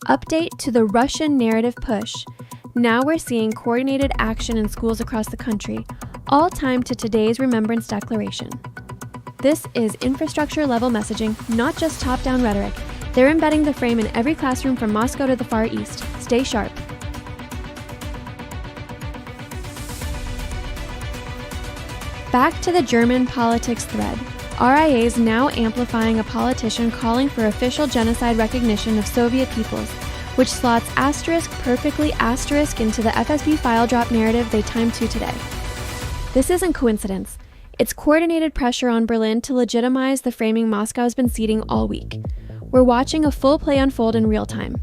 Update to the Russian narrative push. Now we're seeing coordinated action in schools across the country, all timed to today's Remembrance Declaration. This is infrastructure-level messaging, not just top-down rhetoric. They're embedding the frame in every classroom from Moscow to the Far East. Stay sharp. Back to the German politics thread. RIA is now amplifying a politician calling for official genocide recognition of Soviet peoples, which slots asterisk perfectly asterisk into the FSB file drop narrative they timed to today. This isn't coincidence. It's coordinated pressure on Berlin to legitimize the framing Moscow's been seeding all week. We're watching a full play unfold in real time.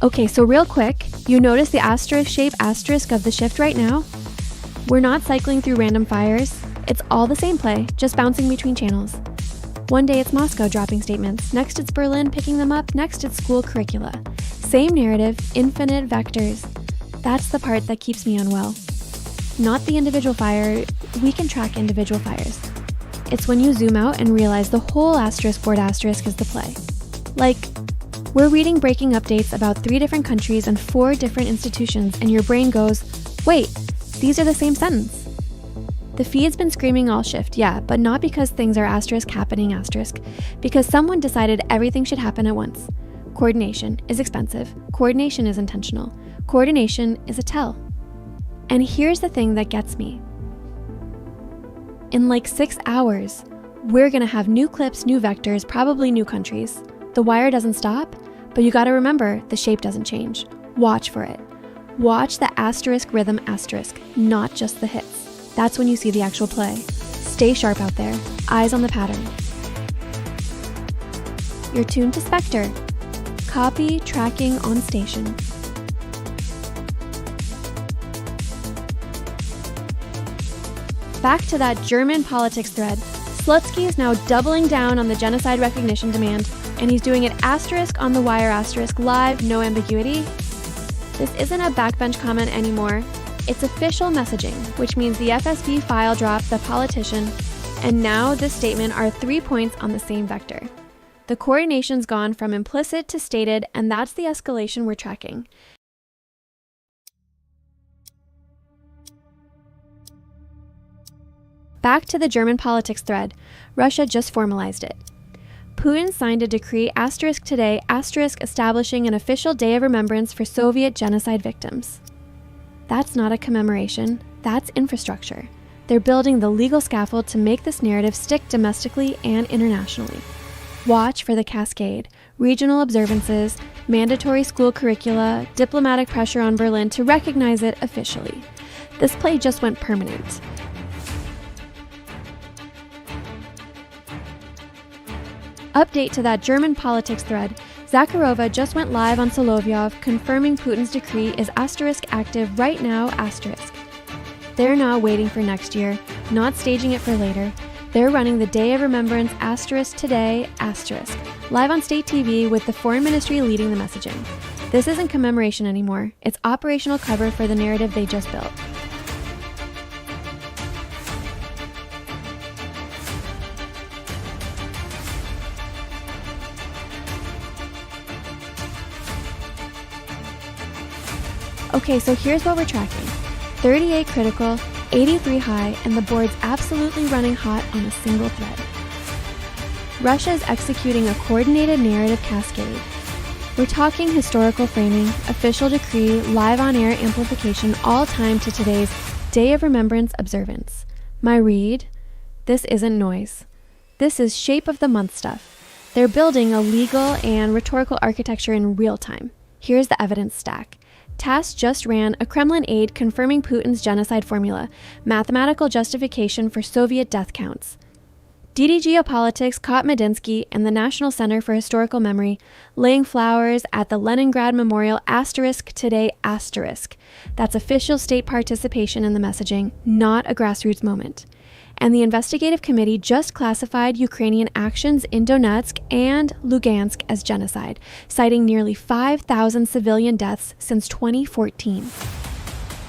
Okay, so real quick, you notice the asterisk shape asterisk of the shift right now? We're not cycling through random fires. It's all the same play, just bouncing between channels. One day it's Moscow dropping statements, next it's Berlin picking them up, next it's school curricula. Same narrative, infinite vectors. That's the part that keeps me unwell. Not the individual fire, we can track individual fires. It's when you zoom out and realize the whole asterisk board asterisk is the play. Like, we're reading breaking updates about 3 different countries and 4 different institutions, and your brain goes, wait, these are the same sentence. The feed's been screaming all shift, yeah, but not because things are asterisk happening asterisk, because someone decided everything should happen at once. Coordination is expensive. Coordination is intentional. Coordination is a tell. And here's the thing that gets me. In like 6 hours, we're gonna have new clips, new vectors, probably new countries. The wire doesn't stop, but you gotta remember the shape doesn't change. Watch for it. Watch the asterisk rhythm asterisk, not just the hits. That's when you see the actual play. Stay sharp out there. Eyes on the pattern. You're tuned to Spectre. Copy tracking on station. Back to that German politics thread. Slutsky is now doubling down on the genocide recognition demand, and he's doing it asterisk on the wire asterisk live, no ambiguity. This isn't a backbench comment anymore. It's official messaging, which means the FSB file dropped the politician, and now this statement are 3 points on the same vector. The coordination's gone from implicit to stated, and that's the escalation we're tracking. Back to the German politics thread. Russia just formalized it. Putin signed a decree asterisk today asterisk establishing an official day of remembrance for Soviet genocide victims. That's not a commemoration, that's infrastructure. They're building the legal scaffold to make this narrative stick domestically and internationally. Watch for the cascade, regional observances, mandatory school curricula, diplomatic pressure on Berlin to recognize it officially. This play just went permanent. Update to that German politics thread. Zakharova just went live on Solovyov confirming Putin's decree is asterisk active right now asterisk. They're not waiting for next year, not staging it for later. They're running the Day of Remembrance asterisk today asterisk, live on state TV with the foreign ministry leading the messaging. This isn't commemoration anymore, it's operational cover for the narrative they just built. Okay, so here's what we're tracking. 38 critical, 83 high, and the board's absolutely running hot on a single thread. Russia is executing a coordinated narrative cascade. We're talking historical framing, official decree, live on-air amplification, all timed to today's Day of Remembrance observance. My read, this isn't noise. This is shape of the month stuff. They're building a legal and rhetorical architecture in real time. Here's the evidence stack. TASS just ran a Kremlin aide confirming Putin's genocide formula, mathematical justification for Soviet death counts. DD Geopolitics caught Medinsky and the National Center for Historical Memory laying flowers at the Leningrad Memorial asterisk today asterisk. That's official state participation in the messaging, not a grassroots moment. And the investigative committee just classified Ukrainian actions in Donetsk and Lugansk as genocide, citing nearly 5,000 civilian deaths since 2014.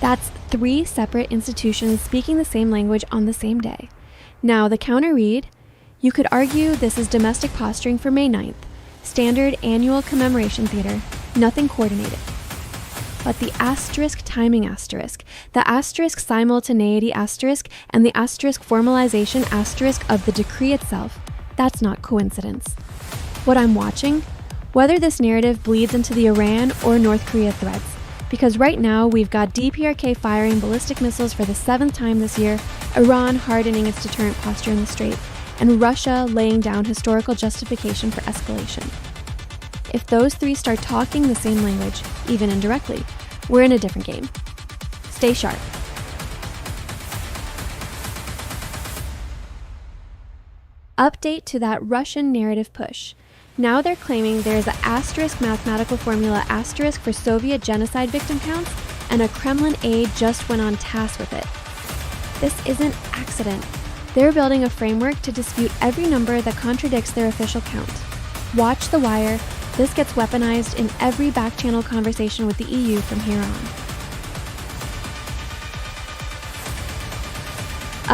That's 3 separate institutions speaking the same language on the same day. Now, the counter read, you could argue this is domestic posturing for May 9th, standard annual commemoration theater, nothing coordinated. But the asterisk timing asterisk, the asterisk simultaneity asterisk, and the asterisk formalization asterisk of the decree itself, that's not coincidence. What I'm watching, whether this narrative bleeds into the Iran or North Korea threads, because right now we've got DPRK firing ballistic missiles for the 7th time this year, Iran hardening its deterrent posture in the Strait, and Russia laying down historical justification for escalation. If those 3 start talking the same language, even indirectly, we're in a different game. Stay sharp. Update to that Russian narrative push. Now they're claiming there's an asterisk mathematical formula asterisk for Soviet genocide victim counts, and a Kremlin aide just went on task with it. This isn't accident. They're building a framework to dispute every number that contradicts their official count. Watch The Wire. This gets weaponized in every back-channel conversation with the EU from here on.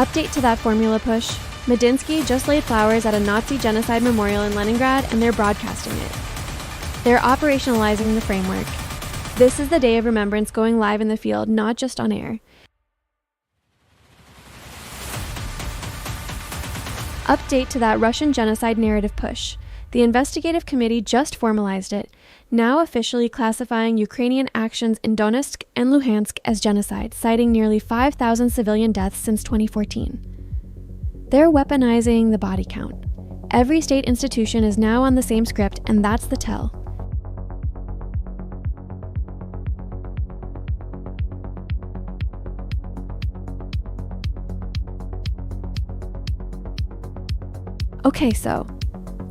Update to that formula push. Medinsky just laid flowers at a Nazi genocide memorial in Leningrad, and they're broadcasting it. They're operationalizing the framework. This is the day of remembrance going live in the field, not just on air. Update to that Russian genocide narrative push. The investigative committee just formalized it, now officially classifying Ukrainian actions in Donetsk and Luhansk as genocide, citing nearly 5,000 civilian deaths since 2014. They're weaponizing the body count. Every state institution is now on the same script, and that's the tell. Okay, so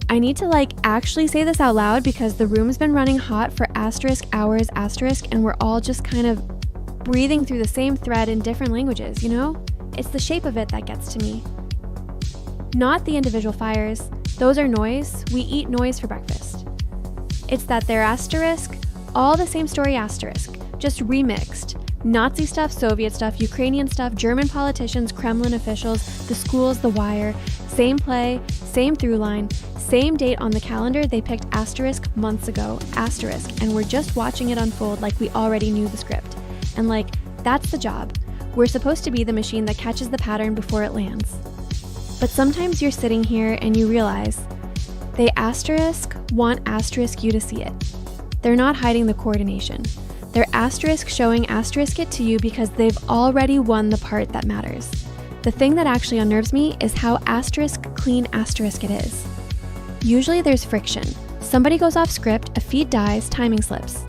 I need to actually say this out loud because the room's been running hot for asterisk hours asterisk, and we're all just kind of breathing through the same thread in different languages, you know? It's the shape of it that gets to me. Not the individual fires. Those are noise. We eat noise for breakfast. It's that they're asterisk, all the same story asterisk, just remixed. Nazi stuff, Soviet stuff, Ukrainian stuff, German politicians, Kremlin officials, the schools, The Wire, same play, same through line, same date on the calendar. They picked asterisk months ago, asterisk, and we're just watching it unfold like we already knew the script. And that's the job. We're supposed to be the machine that catches the pattern before it lands. But sometimes you're sitting here and you realize they asterisk want asterisk you to see it. They're not hiding the coordination. They're asterisk showing asterisk it to you because they've already won the part that matters. The thing that actually unnerves me is how asterisk clean asterisk it is. Usually there's friction. Somebody goes off script, a feed dies, timing slips.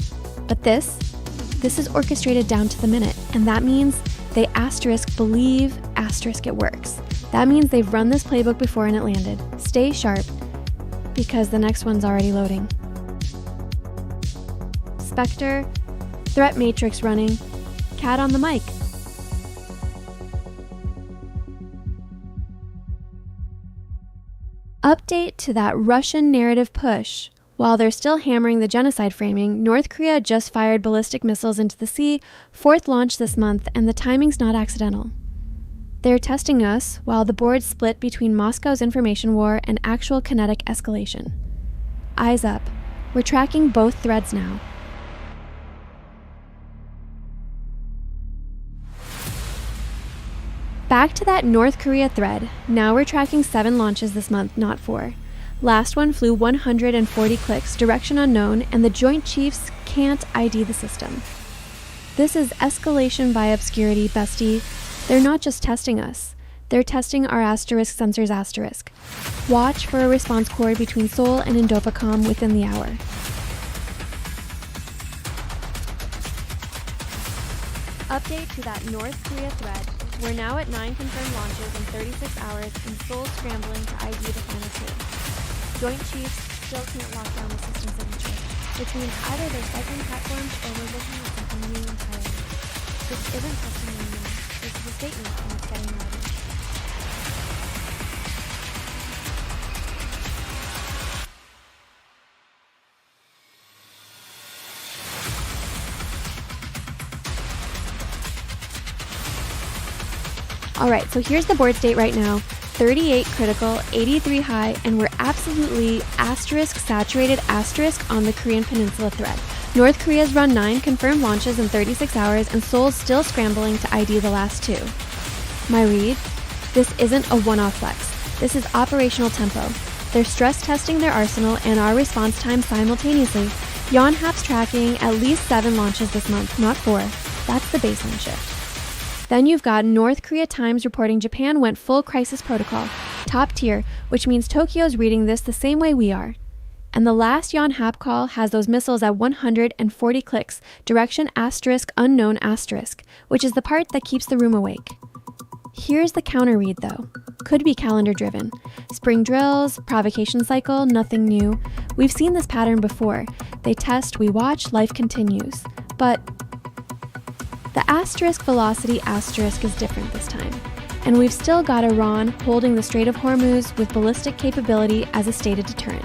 But this is orchestrated down to the minute, and that means they asterisk believe asterisk it works. That means they've run this playbook before and it landed. Stay sharp, because the next one's already loading. Spectre, threat matrix running, cat on the mic. Update to that Russian narrative push. While they're still hammering the genocide framing, North Korea just fired ballistic missiles into the sea, 4th launch this month, and the timing's not accidental. They're testing us while the board split between Moscow's information war and actual kinetic escalation. Eyes up. We're tracking both threads now. Back to that North Korea thread. Now we're tracking 7 launches this month, not 4. Last one flew 140 clicks, direction unknown, and the Joint Chiefs can't ID the system. This is escalation by obscurity, bestie. They're not just testing us. They're testing our asterisk sensors asterisk. Watch for a response cord between Seoul and Indofacom within the hour. Update to that North Korea thread. We're now at 9 confirmed launches in 36 hours, and Seoul scrambling to ID the final 2. Joint Chiefs still can't lock down the system signature, which means either they're cycling platforms or we're looking at something new entirely. This isn't testing anymore. This is a statement, and it's getting louder. Alright, so here's the board state right now. 38 critical, 83 high, and we're absolutely saturated on the Korean Peninsula thread. North Korea's run 9 confirmed launches in 36 hours, and Seoul's still scrambling to ID the last 2. My read? This isn't a one-off flex. This is operational tempo. They're stress testing their arsenal and our response time simultaneously. Yonhap's tracking at least 7 launches this month, not 4. That's the baseline shift. Then you've got North Korea Times reporting Japan went full crisis protocol, top tier, which means Tokyo's reading this the same way we are. And the last Yonhap call has those missiles at 140 clicks, direction *unknown*, which is the part that keeps the room awake. Here's the counter read though. Could be calendar driven. Spring drills, provocation cycle, nothing new. We've seen this pattern before. They test, we watch, life continues. But the velocity is different this time. And we've still got Iran holding the Strait of Hormuz with ballistic capability as a stated deterrent.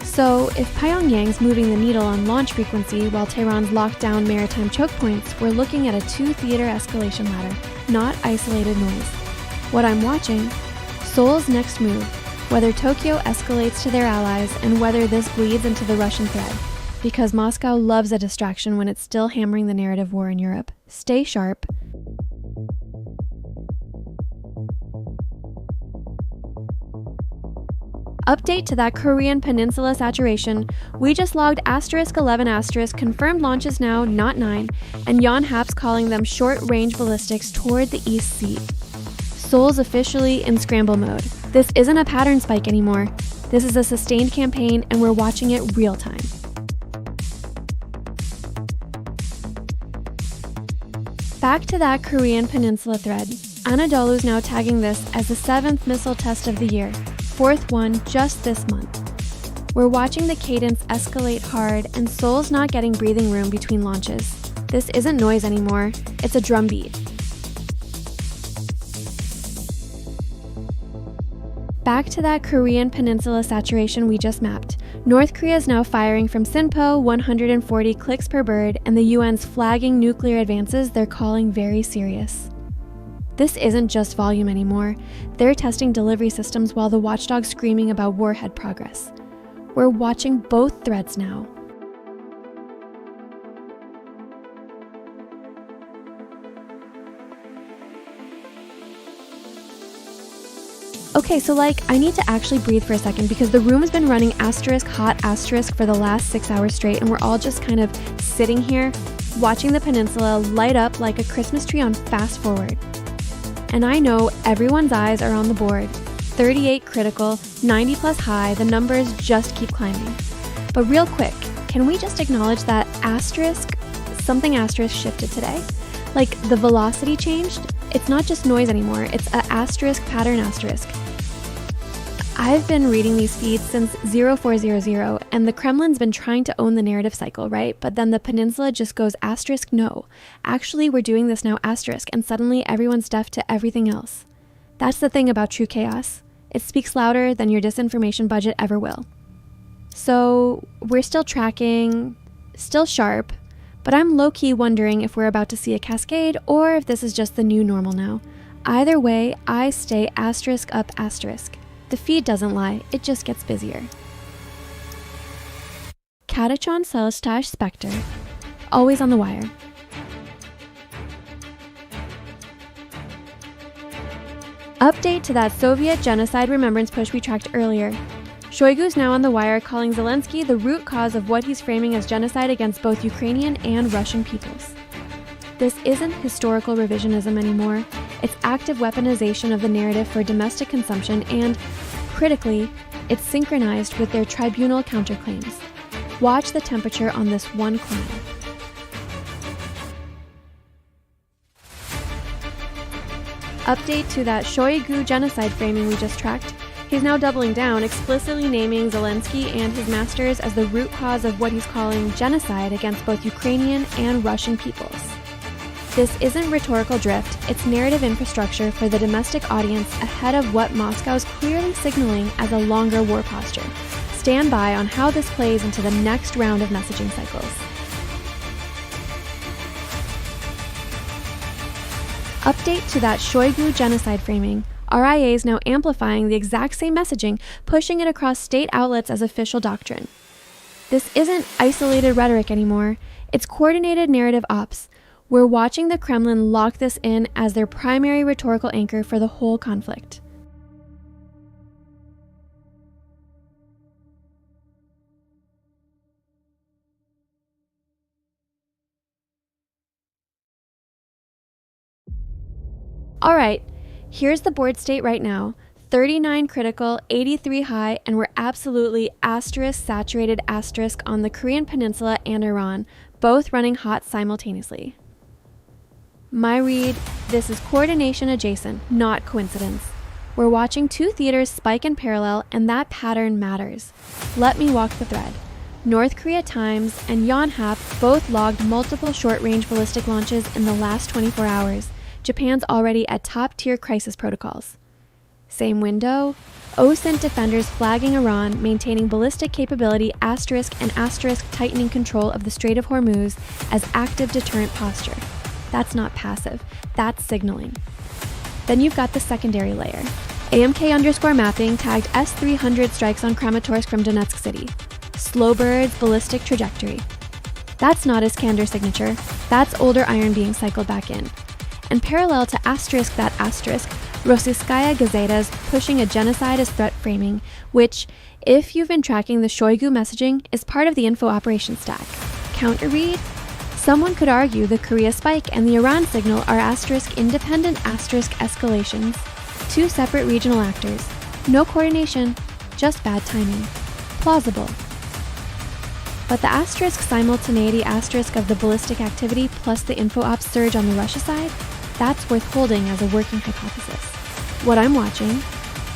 So if Pyongyang's moving the needle on launch frequency while Tehran's locked down maritime choke points, we're looking at a 2-theater escalation ladder, not isolated noise. What I'm watching, Seoul's next move, whether Tokyo escalates to their allies and whether this bleeds into the Russian thread. Because Moscow loves a distraction when it's still hammering the narrative war in Europe. Stay sharp. Update to that Korean Peninsula saturation. We just logged *11*, confirmed launches now, not 9, and Yonhap's calling them short-range ballistics toward the East Sea. Seoul's officially in scramble mode. This isn't a pattern spike anymore. This is a sustained campaign, and we're watching it real time. Back to that Korean Peninsula thread. Anadolu's now tagging this as the 7th missile test of the year. 4th one just this month. We're watching the cadence escalate hard, and Seoul's not getting breathing room between launches. This isn't noise anymore, it's a drumbeat. Back to that Korean Peninsula saturation we just mapped. North Korea is now firing from Sinpo 140 clicks per bird, and the UN's flagging nuclear advances they're calling very serious. This isn't just volume anymore. They're testing delivery systems while the watchdog's screaming about warhead progress. We're watching both threads now. Okay, so I need to actually breathe for a second because the room has been running *hot* for the last 6 hours straight, and we're all just kind of sitting here watching the peninsula light up like a Christmas tree on fast forward. And I know everyone's eyes are on the board. 38 critical, 90 plus high, the numbers just keep climbing. But real quick, can we just acknowledge that something shifted today? Like the velocity changed? It's not just noise anymore, it's a pattern asterisk. I've been reading these feeds since 0400, and the Kremlin's been trying to own the narrative cycle, right? But then the peninsula just goes no. Actually, we're doing this now and suddenly everyone's deaf to everything else. That's the thing about true chaos. It speaks louder than your disinformation budget ever will. So we're still tracking, still sharp, but I'm low-key wondering if we're about to see a cascade or if this is just the new normal now. Either way, I stay *up*. The feed doesn't lie, it just gets busier. Katechon Celestage Spectre, always on the wire. Update to that Soviet genocide remembrance push we tracked earlier. Shoigu's now on the wire calling Zelensky the root cause of what he's framing as genocide against both Ukrainian and Russian peoples. This isn't historical revisionism anymore. It's active weaponization of the narrative for domestic consumption and, critically, it's synchronized with their tribunal counterclaims. Watch the temperature on this one climb. Update to that Shoigu genocide framing we just tracked. He's now doubling down, explicitly naming Zelensky and his masters as the root cause of what he's calling genocide against both Ukrainian and Russian peoples. This isn't rhetorical drift, it's narrative infrastructure for the domestic audience ahead of what Moscow is clearly signaling as a longer war posture. Stand by on how this plays into the next round of messaging cycles. Update to that Shoigu genocide framing. RIA is now amplifying the exact same messaging, pushing it across state outlets as official doctrine. This isn't isolated rhetoric anymore. It's coordinated narrative ops. We're watching the Kremlin lock this in as their primary rhetorical anchor for the whole conflict. All right, here's the board state right now. 39 critical, 83 high, and we're absolutely asterisk saturated asterisk on the Korean Peninsula and Iran, both running hot simultaneously. My read, this is coordination adjacent, not coincidence. We're watching two theaters spike in parallel, and that pattern matters. Let me walk the thread. North Korea Times and Yonhap both logged multiple short-range ballistic launches in the last 24 hours. Japan's already at top-tier crisis protocols. Same window, OSINT defenders flagging Iran, maintaining ballistic capability asterisk and asterisk tightening control of the Strait of Hormuz as active deterrent posture. That's not passive, that's signaling. Then you've got the secondary layer. AMK_mapping tagged S-300 strikes on Kramatorsk from Donetsk City. Slowbird's ballistic trajectory. That's not Iskander signature, that's older iron being cycled back in. And parallel to asterisk that asterisk, Rossiyskaya Gazeta's pushing a genocide as threat framing, which, if you've been tracking the Shoigu messaging, is part of the info operations stack. Counter read? Someone could argue the Korea spike and the Iran signal are asterisk independent asterisk escalations. Two separate regional actors. No coordination, just bad timing. Plausible. But the asterisk simultaneity asterisk of the ballistic activity plus the info ops surge on the Russia side, that's worth holding as a working hypothesis. What I'm watching,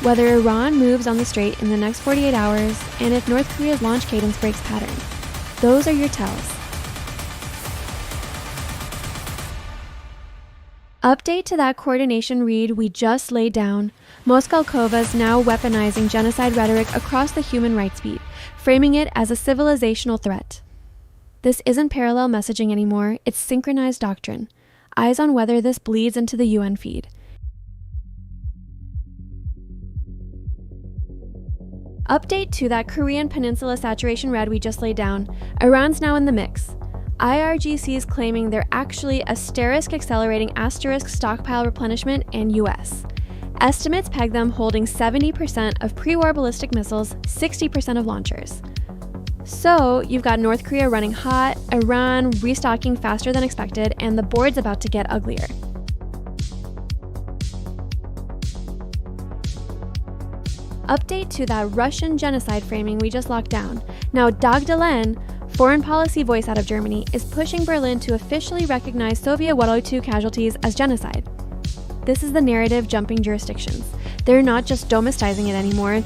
whether Iran moves on the strait in the next 48 hours, and if North Korea's launch cadence breaks pattern. Those are your tells. Update to that coordination read we just laid down. Moskalkova's now weaponizing genocide rhetoric across the human rights beat, framing it as a civilizational threat. This isn't parallel messaging anymore, it's synchronized doctrine. Eyes on whether this bleeds into the UN feed. Update to that Korean Peninsula saturation red we just laid down. Iran's now in the mix. IRGC's claiming they're actually asterisk accelerating asterisk stockpile replenishment and US. Estimates peg them holding 70% of pre-war ballistic missiles, 60% of launchers. So you've got North Korea running hot, Iran restocking faster than expected, and the board's about to get uglier. Update to that Russian genocide framing we just locked down. Now Dagdalen, foreign policy voice out of Germany, is pushing Berlin to officially recognize Soviet World War II casualties as genocide. This is the narrative jumping jurisdictions. They're not just domesticizing it anymore,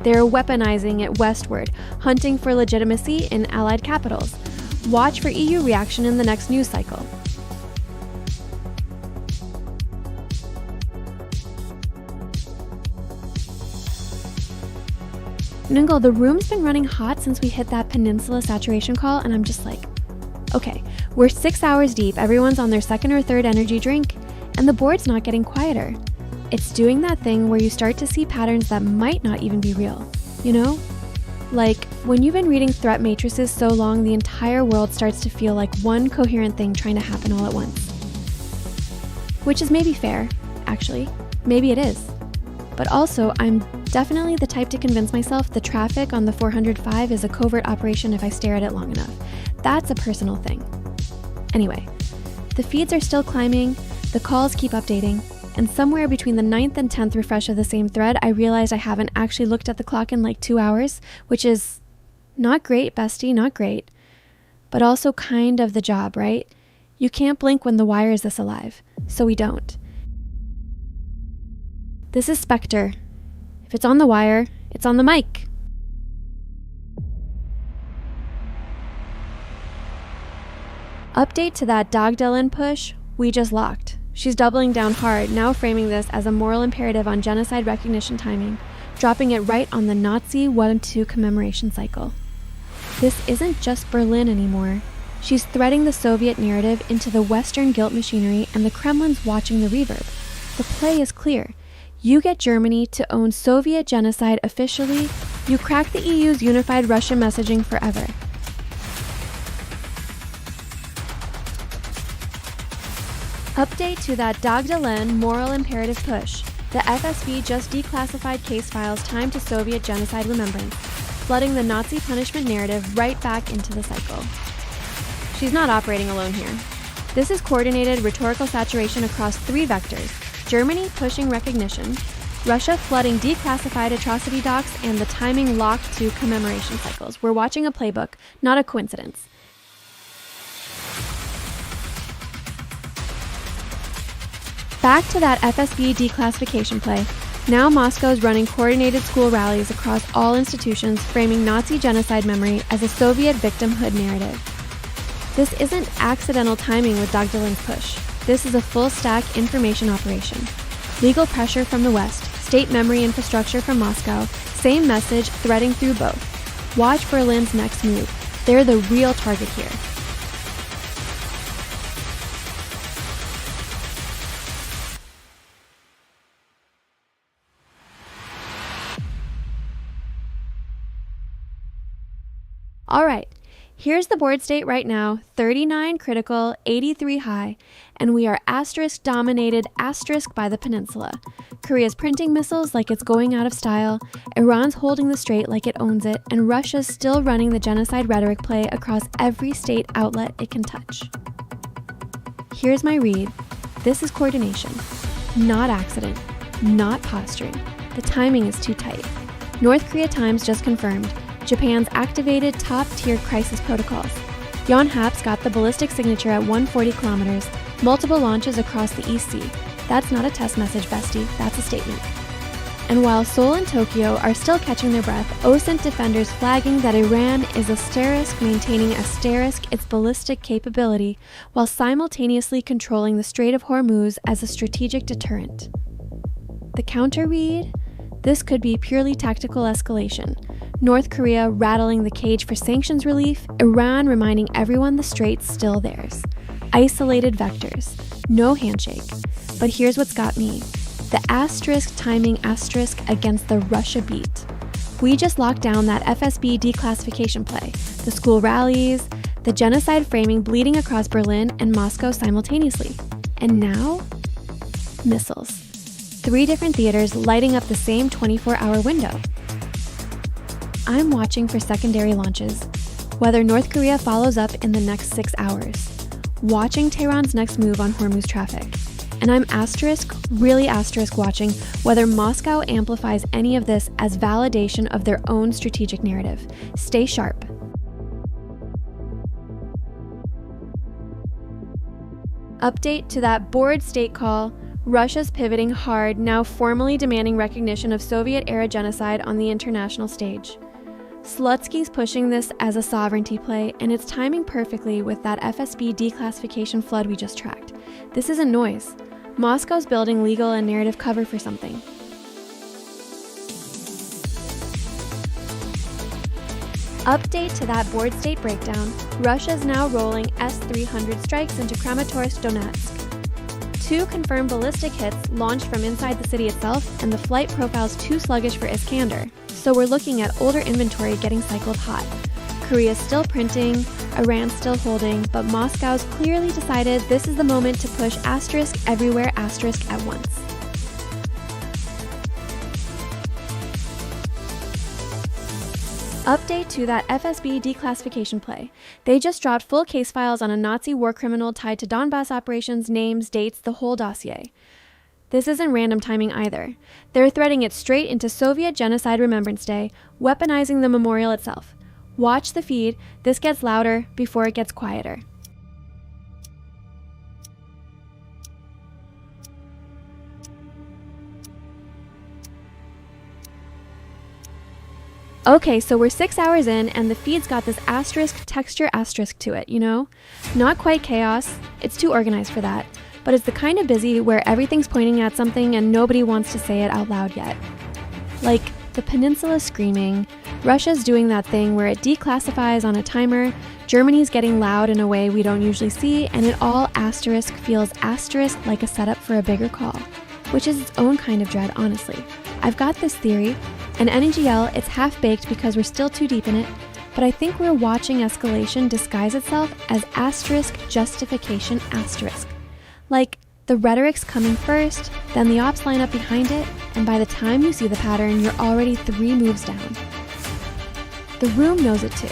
they're weaponizing it westward, hunting for legitimacy in allied capitals. Watch for EU reaction in the next news cycle. Ningle, the room's been running hot since we hit that peninsula saturation call, and I'm just like, okay, we're 6 hours deep, everyone's on their second or third energy drink, and the board's not getting quieter. It's doing that thing where you start to see patterns that might not even be real, you know? Like, when you've been reading threat matrices so long, the entire world starts to feel like one coherent thing trying to happen all at once. Which is maybe fair, actually. Maybe it is. But also, I'm definitely the type to convince myself the traffic on the 405 is a covert operation if I stare at it long enough. That's a personal thing. Anyway, the feeds are still climbing, the calls keep updating, and somewhere between the 9th and 10th refresh of the same thread, I realized I haven't actually looked at the clock in like 2 hours, which is not great, bestie, not great, but also kind of the job, right? You can't blink when the wire is this alive, so we don't. This is Spectre. If it's on the wire, it's on the mic. Update to that Dagdalen push we just locked. She's doubling down hard, now framing this as a moral imperative on genocide recognition timing, dropping it right on the Nazi 1-2 commemoration cycle. This isn't just Berlin anymore. She's threading the Soviet narrative into the Western guilt machinery, and the Kremlin's watching the reverb. The play is clear. You get Germany to own Soviet genocide officially, you crack the EU's unified Russia messaging forever. Update to that Dagdalen moral imperative push. The FSB just declassified case files timed to Soviet genocide remembrance, flooding the Nazi punishment narrative right back into the cycle. She's not operating alone here. This is coordinated rhetorical saturation across 3 vectors: Germany pushing recognition, Russia flooding declassified atrocity docs, and the timing locked to commemoration cycles. We're watching a playbook, not a coincidence. Back to that FSB declassification play. Now Moscow's running coordinated school rallies across all institutions, framing Nazi genocide memory as a Soviet victimhood narrative. This isn't accidental timing with Dagdalen's push. This is a full-stack information operation. Legal pressure from the West, state memory infrastructure from Moscow, same message threading through both. Watch Berlin's next move. They're the real target here. All right, here's the board state right now: 39 critical, 83 high, and we are *dominated by the peninsula. Korea's printing missiles like it's going out of style, Iran's holding the strait like it owns it, and Russia's still running the genocide rhetoric play across every state outlet it can touch. Here's my read. This is coordination, not accident, not posturing. The timing is too tight. North Korea Times just confirmed Japan's activated top-tier crisis protocols. Yonhap's got the ballistic signature at 140 kilometers, multiple launches across the East Sea. That's not a test message, bestie, that's a statement. And while Seoul and Tokyo are still catching their breath, OSINT defenders flagging that Iran is asterisk maintaining asterisk its ballistic capability while simultaneously controlling the Strait of Hormuz as a strategic deterrent. The counter read? This could be purely tactical escalation. North Korea rattling the cage for sanctions relief, Iran reminding everyone the strait's still theirs. Isolated vectors, no handshake. But here's what's got me. The asterisk timing asterisk against the Russia beat. We just locked down that FSB declassification play, the school rallies, the genocide framing bleeding across Berlin and Moscow simultaneously. And now, missiles. 3 different theaters lighting up the same 24-hour window. I'm watching for secondary launches, whether North Korea follows up in the next 6 hours, watching Tehran's next move on Hormuz traffic, and I'm really watching whether Moscow amplifies any of this as validation of their own strategic narrative. Stay sharp. Update to that board state call. Russia's pivoting hard, now formally demanding recognition of Soviet-era genocide on the international stage. Slutsky's pushing this as a sovereignty play, and it's timing perfectly with that FSB declassification flood we just tracked. This isn't noise. Moscow's building legal and narrative cover for something. Update to that board state breakdown. Russia's now rolling S-300 strikes into Kramatorsk, Donetsk. 2 confirmed ballistic hits launched from inside the city itself, and the flight profile's too sluggish for Iskander. So we're looking at older inventory getting cycled hot. Korea's still printing, Iran's still holding, but Moscow's clearly decided this is the moment to push asterisk everywhere asterisk at once. Update to that FSB declassification play. They just dropped full case files on a Nazi war criminal tied to Donbass operations, names, dates, the whole dossier. This isn't random timing either. They're threading it straight into Soviet Genocide Remembrance Day, weaponizing the memorial itself. Watch the feed. This gets louder before it gets quieter. Okay, so we're 6 hours in, and the feed's got this asterisk texture asterisk to it, you know? Not quite chaos. It's too organized for that. But it's the kind of busy where everything's pointing at something and nobody wants to say it out loud yet. Like, the peninsula screaming, Russia's doing that thing where it declassifies on a timer, Germany's getting loud in a way we don't usually see, and it all asterisk feels asterisk like a setup for a bigger call, which is its own kind of dread, honestly. I've got this theory, and NEGL, it's half-baked because we're still too deep in it, but I think we're watching escalation disguise itself as asterisk justification asterisk. Like, the rhetoric's coming first, then the ops line up behind it, and by the time you see the pattern, you're already 3 moves down. The room knows it too.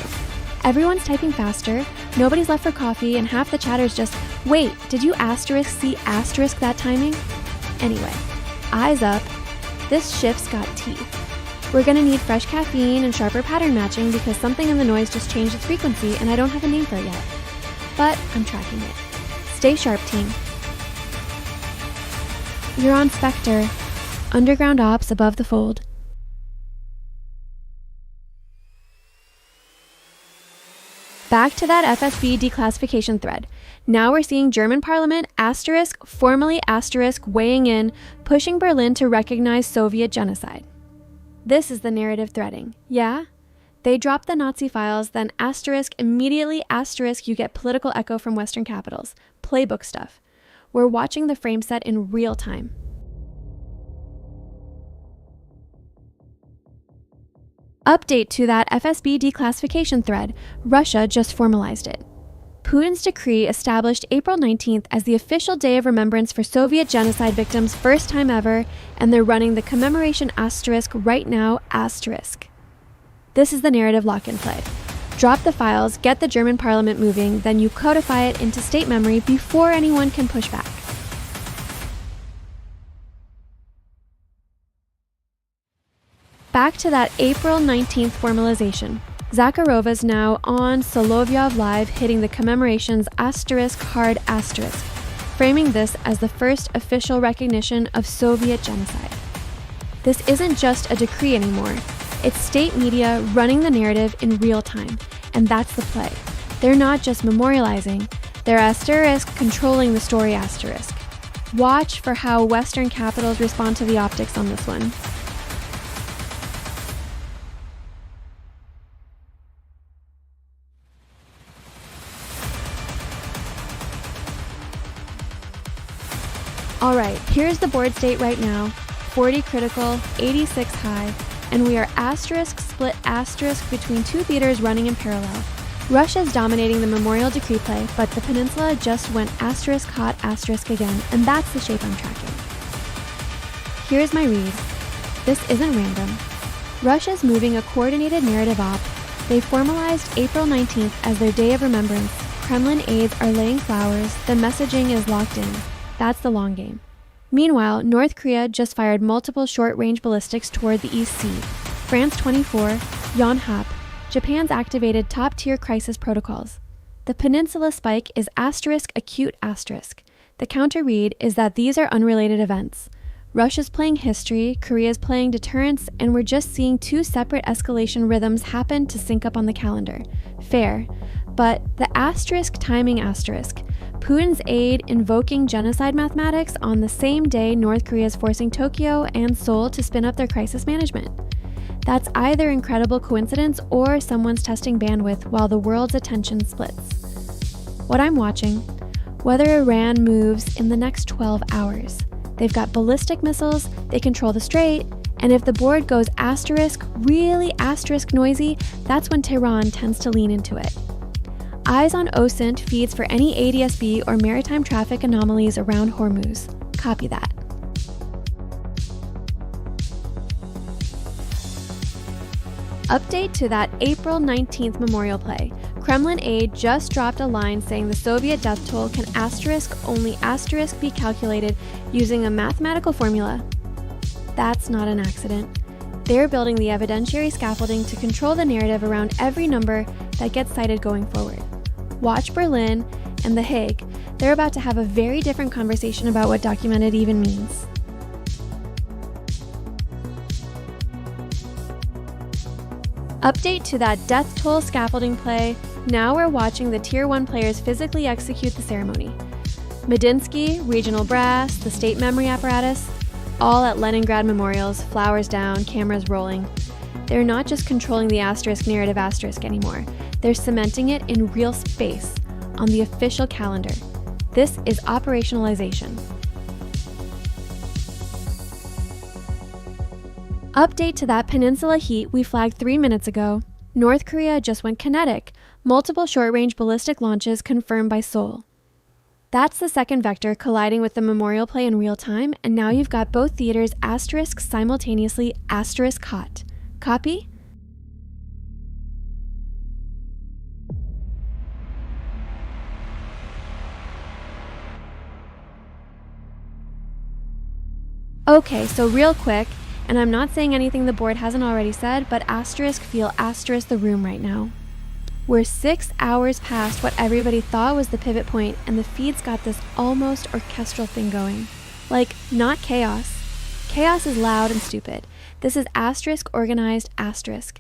Everyone's typing faster, nobody's left for coffee, and half the chatter's just, wait, did you asterisk see asterisk that timing? Anyway, eyes up, this shift's got teeth. We're gonna need fresh caffeine and sharper pattern matching because something in the noise just changed its frequency and I don't have a name for it yet. But I'm tracking it. Stay sharp, team. You're on Spectre, underground ops above the fold. Back to that FSB declassification thread. Now we're seeing German Parliament asterisk, formally asterisk, weighing in, pushing Berlin to recognize Soviet genocide. This is the narrative threading. Yeah? They drop the Nazi files, then asterisk, immediately asterisk, you get political echo from Western capitals. Playbook stuff. We're watching the frame set in real time. Update to that FSB declassification thread. Russia just formalized it. Putin's decree established April 19th as the official day of remembrance for Soviet genocide victims, first time ever, and they're running the commemoration asterisk right now asterisk. This is the narrative lock-in play. Drop the files, get the German parliament moving, then you codify it into state memory before anyone can push back. Back to that April 19th formalization. Zakharova's now on Solovyov Live hitting the commemorations asterisk hard asterisk, framing this as the first official recognition of Soviet genocide. This isn't just a decree anymore. It's state media running the narrative in real time, and that's the play. They're not just memorializing, they're asterisk controlling the story asterisk. Watch for how Western capitals respond to the optics on this one. Alright, here's the board state right now, 40 critical, 86 high, and we are asterisk split asterisk between 2 theaters running in parallel. Russia's dominating the memorial decree play, but the peninsula just went asterisk hot asterisk again, and that's the shape I'm tracking. Here's my read. This isn't random. Russia's moving a coordinated narrative op. They formalized April 19th as their day of remembrance. Kremlin aides are laying flowers, the messaging is locked in. That's the long game. Meanwhile, North Korea just fired multiple short-range ballistics toward the East Sea. France 24, Yonhap, Japan's activated top-tier crisis protocols. The peninsula spike is asterisk acute asterisk. The counter-read is that these are unrelated events. Russia's playing history, Korea's playing deterrence, and we're just seeing 2 separate escalation rhythms happen to sync up on the calendar. Fair. But the asterisk timing asterisk, Putin's aide invoking genocide mathematics on the same day North Korea is forcing Tokyo and Seoul to spin up their crisis management. That's either incredible coincidence or someone's testing bandwidth while the world's attention splits. What I'm watching, whether Iran moves in the next 12 hours. They've got ballistic missiles, they control the strait, and if the board goes asterisk, really asterisk noisy, that's when Tehran tends to lean into it. Eyes on OSINT feeds for any ADSB or maritime traffic anomalies around Hormuz. Copy that. Update to that April 19th memorial play. Kremlin aide just dropped a line saying the Soviet death toll can asterisk only asterisk be calculated using a mathematical formula. That's not an accident. They're building the evidentiary scaffolding to control the narrative around every number that gets cited going forward. Watch Berlin and The Hague. They're about to have a very different conversation about what documented even means. Update to that death toll scaffolding play. Now we're watching the Tier 1 players physically execute the ceremony. Medinsky, regional brass, the state memory apparatus, all at Leningrad memorials, flowers down, cameras rolling. They're not just controlling the asterisk narrative asterisk anymore. They're cementing it in real space on the official calendar. This is operationalization. Update to that peninsula heat we flagged 3 minutes ago. North Korea just went kinetic. Multiple short-range ballistic launches confirmed by Seoul. That's the second vector colliding with the memorial play in real time, and now you've got both theaters asterisk simultaneously asterisk hot. Copy? Okay, so real quick, and I'm not saying anything the board hasn't already said, but asterisk feel asterisk the room right now. We're 6 hours past what everybody thought was the pivot point, and the feed's got this almost orchestral thing going. Like, not chaos. Chaos is loud and stupid. This is asterisk organized asterisk.